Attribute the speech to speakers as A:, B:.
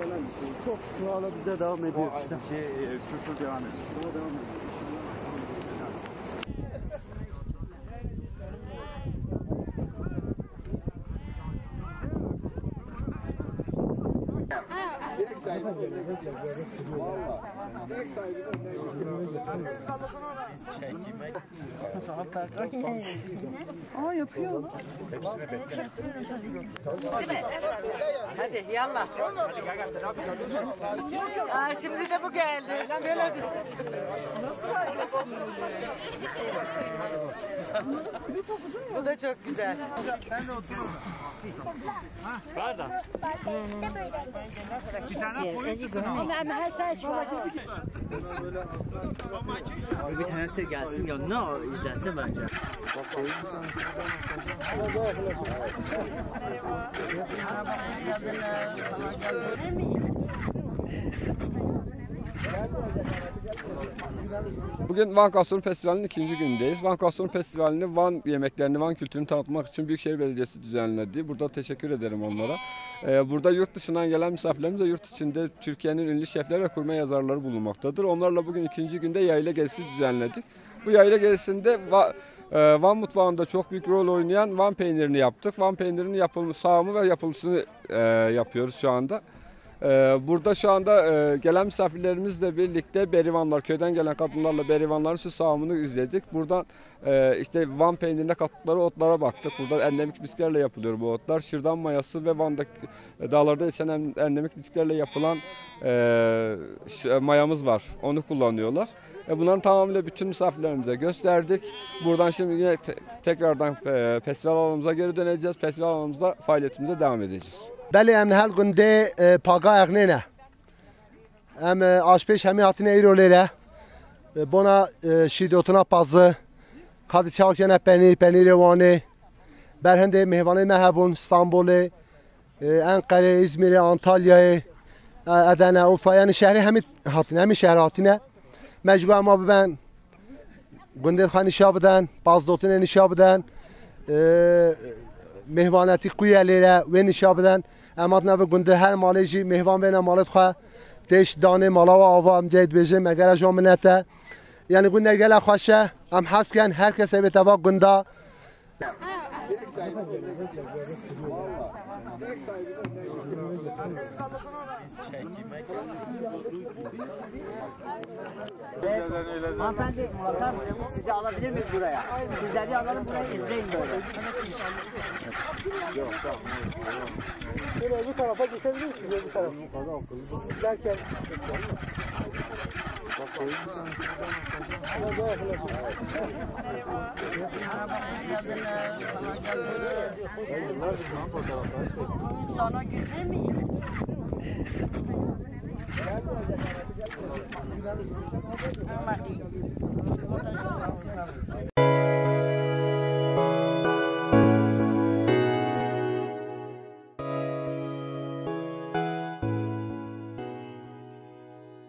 A: gelen bir şey. Çok şu anda bizde devam ediyor işte.
B: Kültür devam ediyor.
A: O devam ediyor.
C: Aa yapıyor.
D: Hadi yallah. Aa, şimdi de bu geldi. Böyle bu da çok güzel.
B: Sen de otur. Var da. Bir tane koyun.
C: Ben her saç var.
E: Bir tanesi gelsin yanına izlensin bence.
F: Bugün Van Gastronomi Festivali'nin ikinci günündeyiz. Van Gastronomi Festivali'ni, Van yemeklerini, Van kültürünü tanıtmak için Büyükşehir Belediyesi düzenledi. Burada teşekkür ederim onlara. Burada yurt dışından gelen misafirlerimiz ve yurt içinde Türkiye'nin ünlü şefleri ve gurme yazarları bulunmaktadır. Onlarla bugün ikinci günde yayla gezisi düzenledik. Bu yayla gezisinde Van mutfağında çok büyük rol oynayan Van peynirini yaptık. Van peynirinin yapılması, sağımı ve yapılışını yapıyoruz şu anda. Burada şu anda gelen misafirlerimizle birlikte berivanlar, köyden gelen kadınlarla berivanların su sağımını izledik. Buradan işte Van peynirine kattıkları otlara baktık. Burada endemik bitkilerle yapılıyor bu otlar. Şırdan mayası ve Van'daki dağlarda yetişen endemik bitkilerle yapılan mayamız var. Onu kullanıyorlar. Bunların tamamıyla bütün misafirlerimize gösterdik. Buradan şimdi yine tekrardan festival alanımıza geri döneceğiz. Festival alanımızda faaliyetimize devam edeceğiz.
G: بله ام هر گنده پاگا اغنینه ام آشپش همی هاتینه ایرولیره بنا شیدوتنا پازı کادی چاکینه پنیر وانی برهنده مهوانه مهبون استانبول Ankara, İzmir, Antalya, Adana, Urfa yani şehri hemi şehri hatine mecbur ama ben gündel han nişabıdan bazdotun nişabıdan mehvaneti kuyelere ve nişabıdan ematna ve günde her maleci mehvan ve malet xwa teş dane malava avam ced bejim eger jamnete yani günde gele xoşa am hasken herkese be tava günde
E: Hanımefendi bakar mısınız? Sizi alabilir miyiz buraya? Sizleri alalım buraya izleyin böyle.
A: Yok tamam. Böyle bu tarafa geçebilir misiniz? Bu tarafa. İzlerken.
D: Sana güzel miyim?